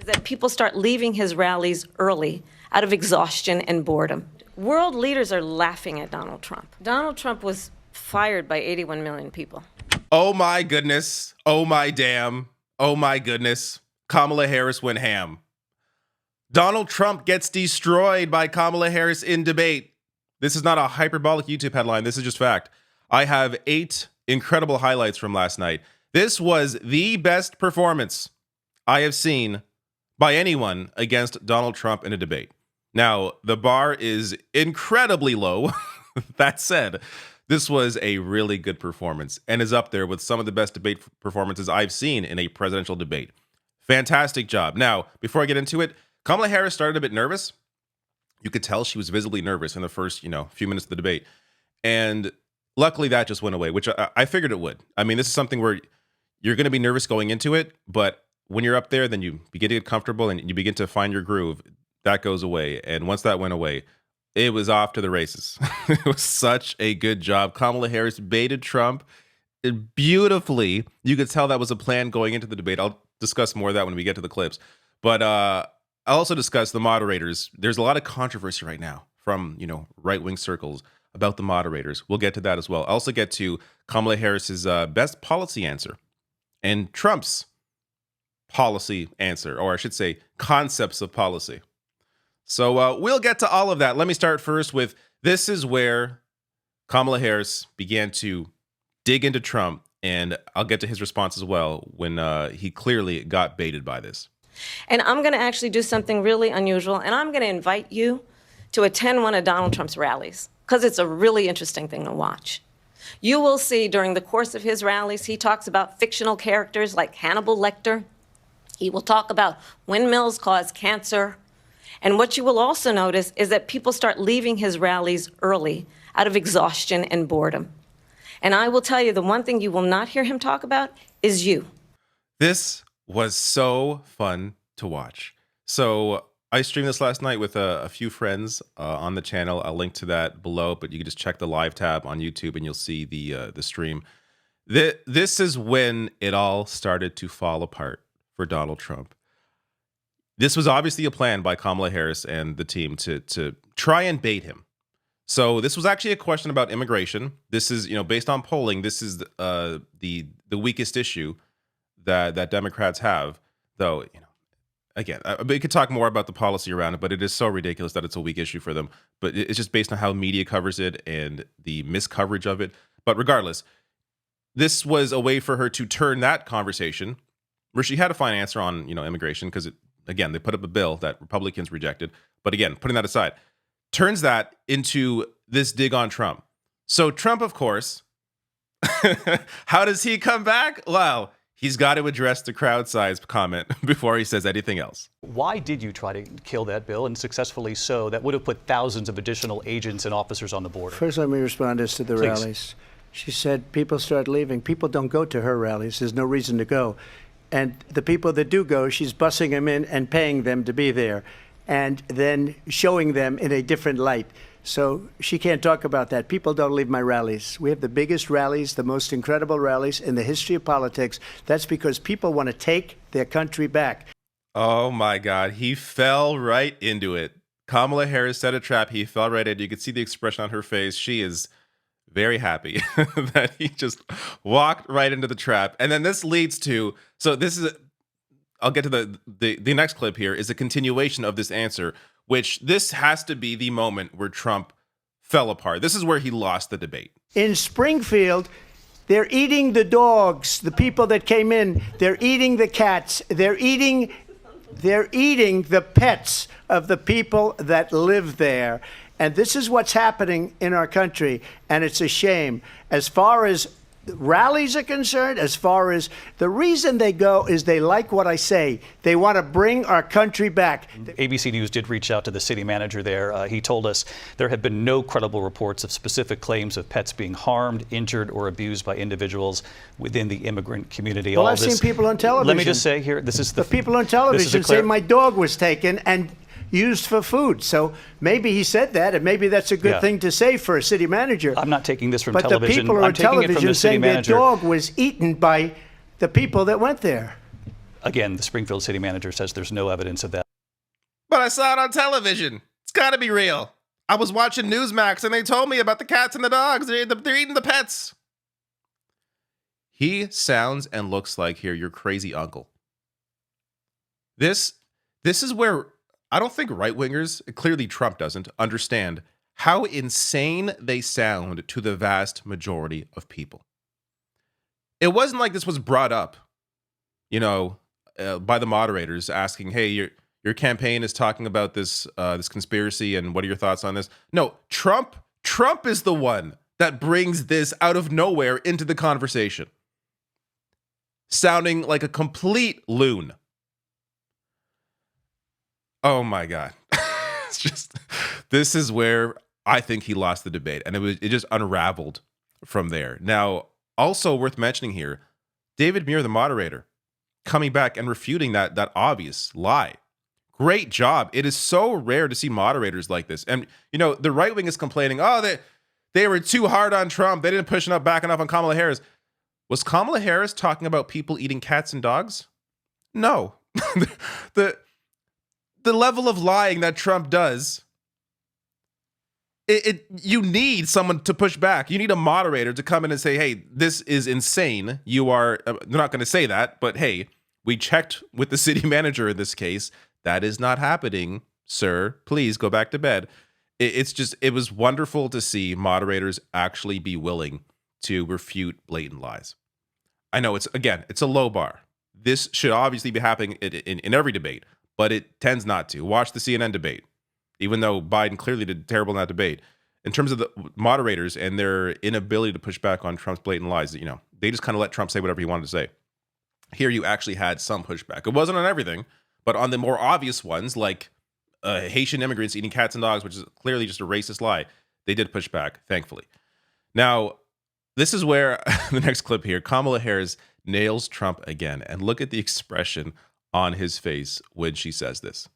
is that people start leaving his rallies early out of exhaustion and boredom. World leaders are laughing at Donald Trump. Donald Trump was fired by 81 million people. Oh my goodness. Oh my damn. Oh my goodness. Kamala Harris went ham. Donald Trump gets destroyed by Kamala Harris in debate. This is not a hyperbolic YouTube headline. This is just fact. I have 8 incredible highlights from last night. This was the best performance I have seen by anyone against Donald Trump in a debate. Now, the bar is incredibly low. That said, this was a really good performance and is up there with some of the best debate performances I've seen in a presidential debate. Fantastic job. Now, before I get into it, Kamala Harris started a bit nervous. You could tell she was visibly nervous in the first, few minutes of the debate. And luckily that just went away, which I figured it would. I mean, this is something where you're going to be nervous going into it, but when you're up there, then you begin to get comfortable and you begin to find your groove. That goes away. And once that went away, it was off to the races. It was such a good job. Kamala Harris baited Trump beautifully. You could tell that was a plan going into the debate. I'll discuss more of that when we get to the clips. But I'll also discuss the moderators. There's a lot of controversy right now from, right-wing circles about the moderators. We'll get to that as well. I'll also get to Kamala Harris's best policy answer and Trump's policy answer, or I should say concepts of policy. So we'll get to all of that. Let me start first with, this is where Kamala Harris began to dig into Trump, and I'll get to his response as well when he clearly got baited by this. And I'm going to actually do something really unusual, and I'm going to invite you to attend one of Donald Trump's rallies, because it's a really interesting thing to watch. You will see during the course of his rallies, he talks about fictional characters like Hannibal Lecter. He will talk about windmills cause cancer. And what you will also notice is that people start leaving his rallies early out of exhaustion and boredom. And I will tell you, the one thing you will not hear him talk about is you. This was so fun to watch. So I streamed this last night with a few friends on the channel. I'll link to that below, but you can just check the live tab on YouTube and you'll see the stream. This is when it all started to fall apart for Donald Trump. This was obviously a plan by Kamala Harris and the team to try and bait him. So this was actually a question about immigration. This is, based on polling, this is the weakest issue that Democrats have. Though, again, we could talk more about the policy around it, but it is so ridiculous that it's a weak issue for them. But it's just based on how media covers it and the miscoverage of it. But regardless, this was a way for her to turn that conversation, where she had a fine answer on, immigration, because again, they put up a bill that Republicans rejected. But again, putting that aside, turns that into this dig on Trump. So Trump, of course, how does he come back? Well, he's got to address the crowd size comment before he says anything else. Why did you try to kill that bill, and successfully so? That would have put thousands of additional agents and officers on the border. First, let me respond as to the rallies. She said people start leaving. People don't go to her rallies. There's no reason to go. And the people that do go, she's bussing them in and paying them to be there, and then showing them in a different light. So she can't talk about that. People don't leave my rallies. We have the biggest rallies, the most incredible rallies in the history of politics. That's because people want to take their country back. Oh my God, he fell right into it. Kamala Harris set a trap. He fell right in. You could see the expression on her face. She is very happy that he just walked right into the trap. And then this leads to, so this is, I'll get to the next clip here, is a continuation of this answer, which this has to be the moment where Trump fell apart. This is where he lost the debate. In Springfield, they're eating the dogs, the people that came in. They're eating the cats. They're eating the pets of the people that live there. And this is what's happening in our country, and it's a shame. As far as rallies are concerned, as far as the reason they go is they like what I say. They want to bring our country back. ABC News did reach out to the city manager there. He told us there have been no credible reports of specific claims of pets being harmed, injured, or abused by individuals within the immigrant community. Well, I've seen people on television. Let me just say here, this is the people on television say my dog was taken and used for food. So maybe he said that, and maybe that's a good thing to say for a city manager. I'm not taking this from but television. But the people I'm on taking it from television the city saying their manager. dog was eaten by the people that went there. Again, the Springfield city manager says there's no evidence of that. But I saw it on television. It's got to be real. I was watching Newsmax and they told me about the cats and the dogs. They're eating the pets. He sounds and looks like here your crazy uncle. This is where I don't think right-wingers, clearly Trump doesn't, understand how insane they sound to the vast majority of people. It wasn't like this was brought up, by the moderators asking, hey, your campaign is talking about this conspiracy and what are your thoughts on this? No, Trump is the one that brings this out of nowhere into the conversation. Sounding like a complete loon. Oh my God. It's just, this is where I think he lost the debate, and it just unraveled from there. Now, also worth mentioning here, David Muir, the moderator, coming back and refuting that obvious lie. Great job. It is so rare to see moderators like this. And, the right wing is complaining, they were too hard on Trump. They didn't push enough back enough on Kamala Harris. Was Kamala Harris talking about people eating cats and dogs? No. The level of lying that Trump does, you need someone to push back. You need a moderator to come in and say, hey, this is insane. You are, they're not going to say that, but hey, we checked with the city manager in this case. That is not happening, sir. Please go back to bed. It was wonderful to see moderators actually be willing to refute blatant lies. I know it's a low bar. This should obviously be happening in every debate, but it tends not to. Watch the CNN debate, even though Biden clearly did terrible in that debate. In terms of the moderators and their inability to push back on Trump's blatant lies, they just kind of let Trump say whatever he wanted to say. Here you actually had some pushback. It wasn't on everything, but on the more obvious ones, like Haitian immigrants eating cats and dogs, which is clearly just a racist lie, they did push back, thankfully. Now, this is where the next clip here, Kamala Harris nails Trump again. And look at the expression on his face when she says this.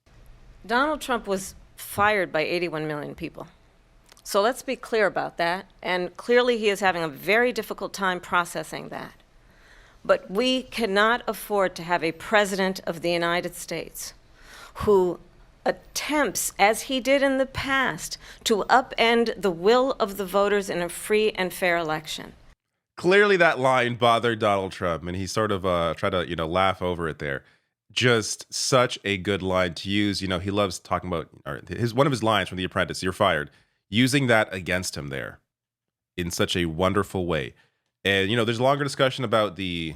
Donald Trump was fired by 81 million people. So let's be clear about that. And clearly he is having a very difficult time processing that. But we cannot afford to have a president of the United States who attempts, as he did in the past, to upend the will of the voters in a free and fair election. Clearly that line bothered Donald Trump, and he sort of tried to, laugh over it there. Just such a good line to use. He loves talking about one of his lines from The Apprentice, "You're fired," using that against him there in such a wonderful way. And, there's a longer discussion about the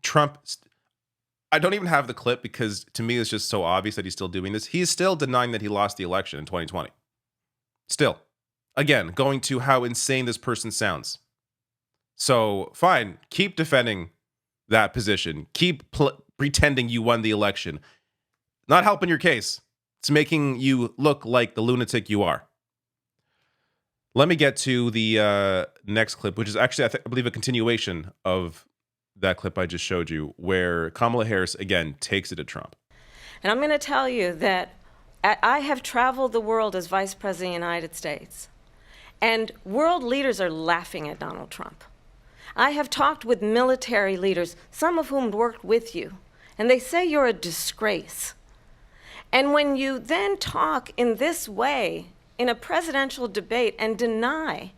Trump. I don't even have the clip because to me it's just so obvious that he's still doing this. He's still denying that he lost the election in 2020. Still. Again, going to how insane this person sounds. So, fine. Keep defending that position. Keep pretending you won the election. Not helping your case. It's making you look like the lunatic you are. Let me get to the next clip, which is actually, I believe, a continuation of that clip I just showed you, where Kamala Harris, again, takes it to Trump. And I'm going to tell you that I have traveled the world as Vice President of the United States, and world leaders are laughing at Donald Trump. I have talked with military leaders, some of whom worked with you, and they say you're a disgrace. And when you then talk in this way in a presidential debate and deny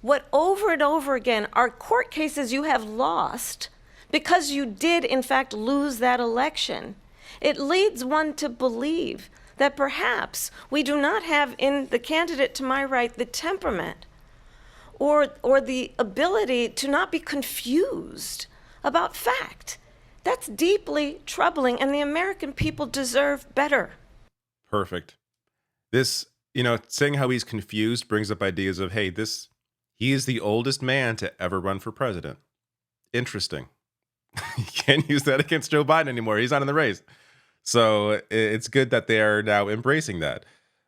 what over and over again are court cases you have lost because you did in fact lose that election, it leads one to believe that perhaps we do not have in the candidate to my right the temperament or the ability to not be confused about fact. That's deeply troubling, and the American people deserve better. Perfect. This, saying how he's confused brings up ideas of, hey, he is the oldest man to ever run for president. Interesting. You can't use that against Joe Biden anymore. He's not in the race. So it's good that they are now embracing that.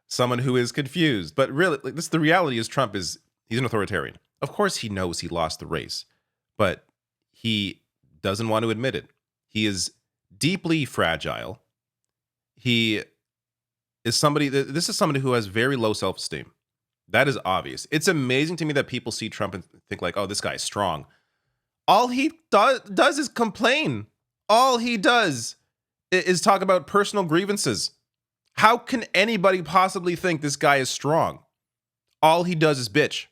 Someone who is confused. But really, the reality is Trump he's an authoritarian. Of course he knows he lost the race, but he doesn't want to admit it. He is deeply fragile. This is somebody who has very low self-esteem. That is obvious. It's amazing to me that people see Trump and think like, oh, this guy's strong. All he does is complain. All he does is talk about personal grievances. How can anybody possibly think this guy is strong? All he does is bitch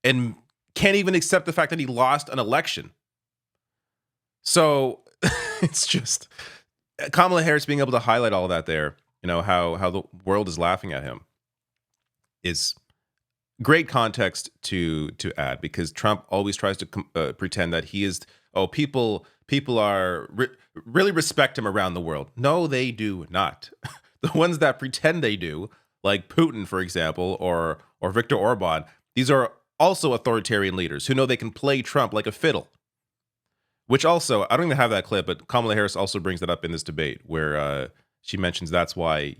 and can't even accept the fact that he lost an election. So it's just Kamala Harris being able to highlight all of that there, how the world is laughing at him is great context to add, because Trump always tries to pretend that he is, people are really respect him around the world. No, they do not. The ones that pretend they do, like Putin, for example, or Viktor Orban, these are also authoritarian leaders who know they can play Trump like a fiddle. Which also, I don't even have that clip, but Kamala Harris also brings that up in this debate where she mentions that's why,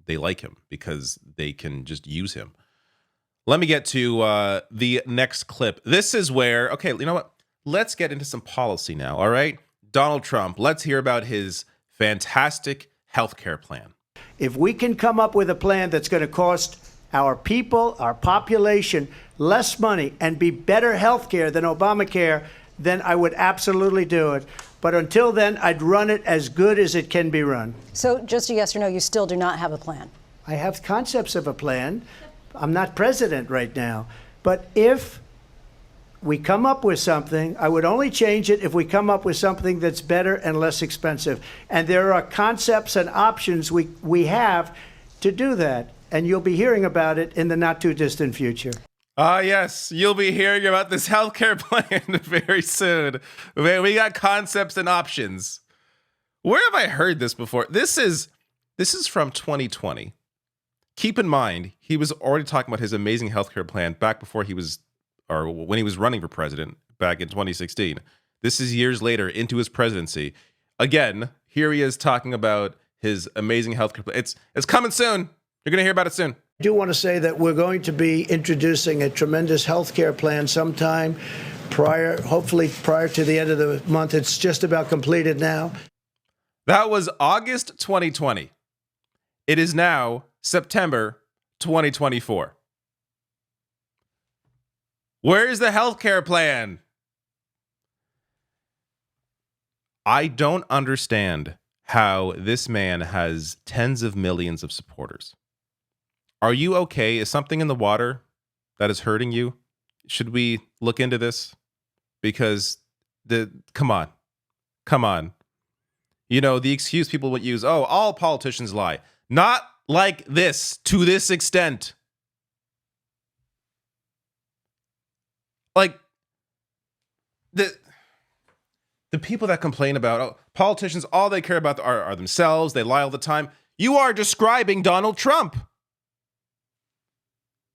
they like him, because they can just use him. Let me get to the next clip. This is where, okay, you know what? Let's get into some policy now, all right? Donald Trump, let's hear about his fantastic healthcare plan. If we can come up with a plan that's going to cost our people, our population, less money and be better health care than Obamacare, then I would absolutely do it. But until then, I'd run it as good as it can be run. So just a yes or no, you still do not have a plan? I have concepts of a plan. I'm not president right now. But if we come up with something, I would only change it if we come up with something that's better and less expensive. And there are concepts and options we have to do that. And you'll be hearing about it in the not too distant future. Yes, you'll be hearing about this healthcare plan very soon. We got concepts and options. Where have I heard this before? This is from 2020. Keep in mind, he was already talking about his amazing healthcare plan back before he was, or when he was running for president back in 2016. This is years later into his presidency. Again, here he is talking about his amazing healthcare plan. It's coming soon. You're going to hear about it soon. I do want to say that we're going to be introducing a tremendous health care plan sometime hopefully prior to the end of the month. It's just about completed now. That was August 2020. It is now September 2024. Where's the healthcare plan? I don't understand how this man has tens of millions of supporters. Are you okay? Is something in the water that is hurting you? Should we look into this? Because come on. The excuse people would use, all politicians lie. Not like this, to this extent. Like, the people that complain about politicians, all they care about are themselves. They lie all the time. You are describing Donald Trump.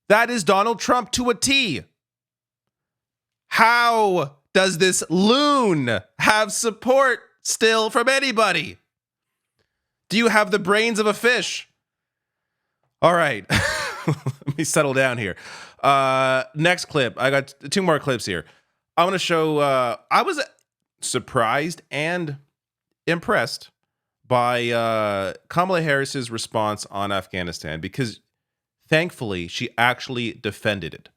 That is Donald Trump to a T. How does this loon have support still from anybody? Do you have the brains of a fish? All right. Let me settle down here. Next clip. I got two more clips here. I want to show, I was surprised and impressed by Kamala Harris's response on Afghanistan, because thankfully she actually defended it.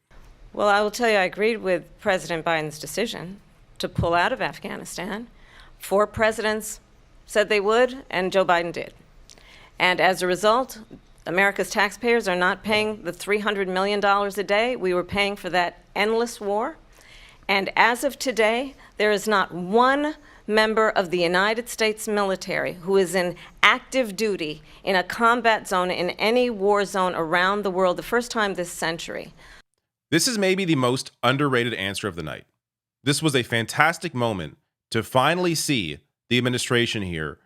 Well, I will tell you, I agreed with President Biden's decision to pull out of Afghanistan. 4 presidents said they would, and Joe Biden did. And as a result, America's taxpayers are not paying the $300 million a day we were paying for that endless war. And as of today, there is not one member of the United States military who is in active duty in a combat zone in any war zone around the world, the first time this century. This is maybe the most underrated answer of the night. This was a fantastic moment to finally see the administration here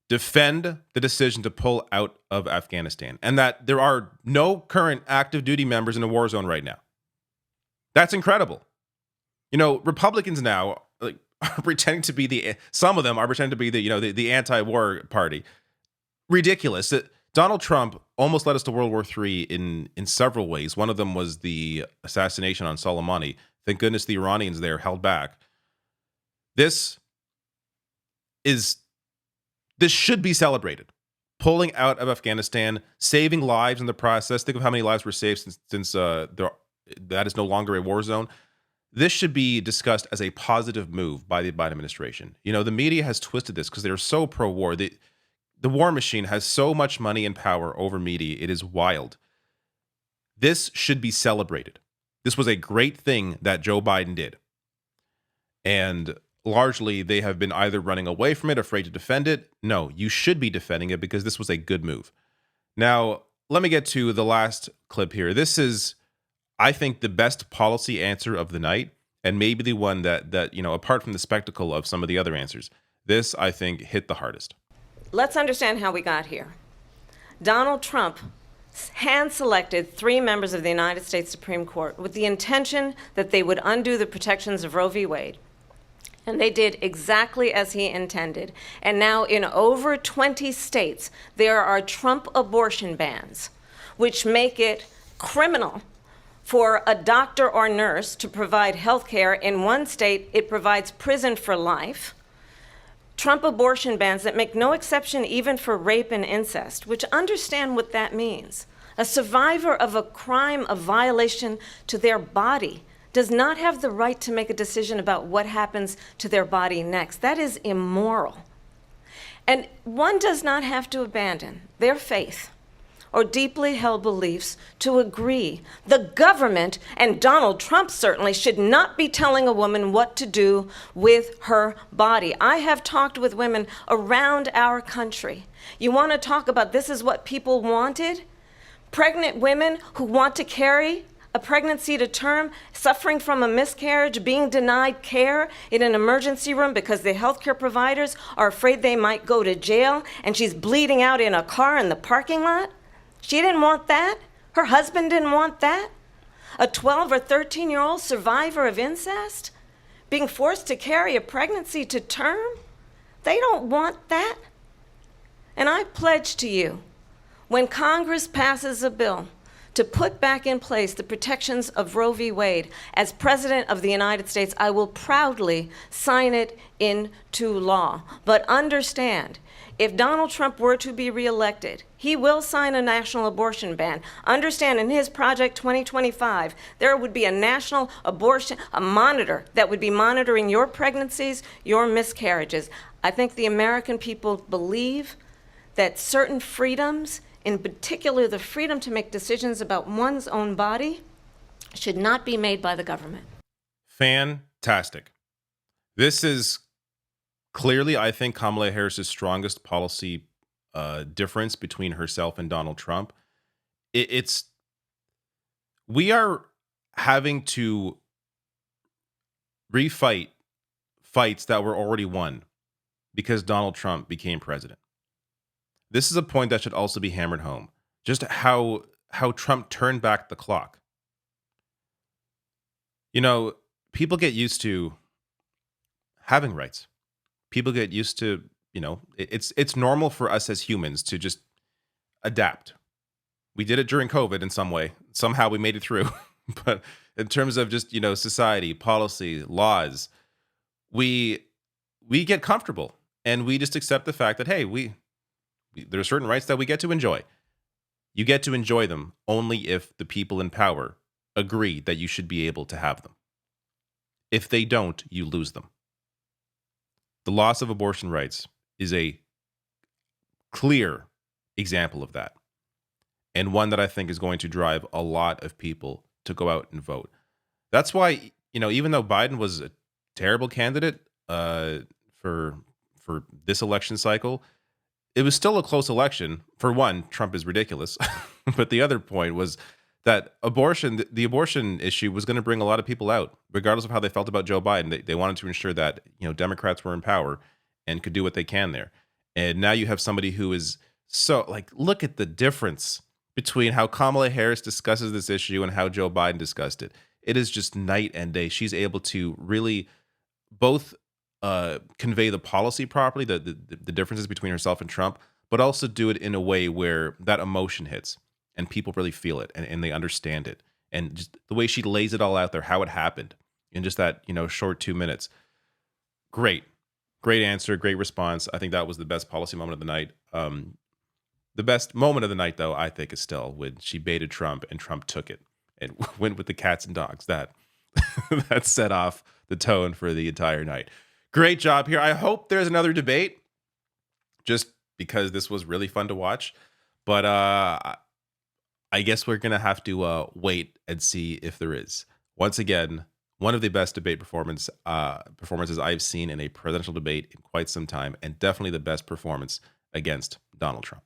defend the decision to pull out of Afghanistan, and that there are no current active duty members in a war zone right now. That's incredible. Republicans now are pretending to be some of them are pretending to be the anti-war party. Ridiculous. Donald Trump almost led us to World War III in several ways. One of them was the assassination on Soleimani. Thank goodness the Iranians there held back. This should be celebrated. Pulling out of Afghanistan, saving lives in the process. Think of how many lives were saved since that is no longer a war zone. this should be discussed as a positive move by the Biden administration. You know, the media has twisted this because they're so pro-war. The war machine has so much money and power over media. It is wild. This should be celebrated. This was a great thing that Joe Biden did. And largely, they have been either running away from it, afraid to defend it. No, you should be defending it because this was a good move. Now, let me get to the last clip here. This is, I think, the best policy answer of the night, and maybe the one that you know, apart from the spectacle of some of the other answers, this, I think, hit the hardest. Let's understand how we got here. Donald Trump hand-selected 3 members of the United States Supreme Court with the intention that they would undo the protections of Roe v. Wade. And they did exactly as he intended. And now in over 20 states, there are Trump abortion bans, which make it criminal for a doctor or nurse to provide health care. In one state, it provides prison for life. Trump abortion bans that make no exception even for rape and incest, which understand what that means. A survivor of a crime of violation to their body does not have the right to make a decision about what happens to their body next. That is immoral. And one does not have to abandon their faith or deeply held beliefs to agree. The government, and Donald Trump certainly, should not be telling a woman what to do with her body. I have talked with women around our country. You want to talk about this is what people wanted? Pregnant women who want to carry a pregnancy to term, suffering from a miscarriage, being denied care in an emergency room because the healthcare providers are afraid they might go to jail, and she's bleeding out in a car in the parking lot. She didn't want that. Her husband didn't want that. A 12 or 13-year-old survivor of incest being forced to carry a pregnancy to term. They don't want that. And I pledge to you, when Congress passes a bill to put back in place the protections of Roe v. Wade, as President of the United States, I will proudly sign it into law. But understand, if Donald Trump were to be reelected, he will sign a national abortion ban. Understand, in his Project 2025, there would be a national abortion, a monitor that would be monitoring your pregnancies, your miscarriages. I think the American people believe that certain freedoms, in particular the freedom to make decisions about one's own body, should not be made by the government. Fantastic. This is clearly, I think, Kamala Harris's strongest policy difference between herself and Donald Trump. We are having to refight fights that were already won because Donald Trump became president. This is a point that should also be hammered home. Just how Trump turned back the clock. You know, people get used to having rights. People get used to, you know, it's normal for us as humans to just adapt. We did it during COVID in some way. Somehow we made it through. But in terms of just, you know, society, policy, laws, we get comfortable and we just accept the fact that, hey, there are certain rights that we get to enjoy. You get to enjoy them only if the people in power agree that you should be able to have them. If they don't, you lose them. The loss of abortion rights is a clear example of that, and one that I think is going to drive a lot of people to go out and vote. That's why, you know, even though Biden was a terrible candidate for this election cycle, it was still a close election. For one, Trump is ridiculous. But the other point was that the abortion issue was going to bring a lot of people out, regardless of how they felt about Joe Biden. They wanted to ensure that, you know, Democrats were in power and could do what they can there. And now you have somebody who is so, like, look at the difference between how Kamala Harris discusses this issue and how Joe Biden discussed it. It is just night and day. She's able to really both convey the policy properly, the differences between herself and Trump, but also do it in a way where that emotion hits and people really feel it and they understand it. And just the way she lays it all out there, how it happened in just that, you know, short 2 minutes. Great answer, great response. I think that was the best policy moment of the night. The best moment of the night, though, I think, is still when she baited Trump and Trump took it and went with the cats and dogs. That that set off the tone for the entire night. Great job here. I hope there's another debate, just because this was really fun to watch. But I guess we're going to have to wait and see if there is. Once again, one of the best debate performances I've seen in a presidential debate in quite some time, and definitely the best performance against Donald Trump.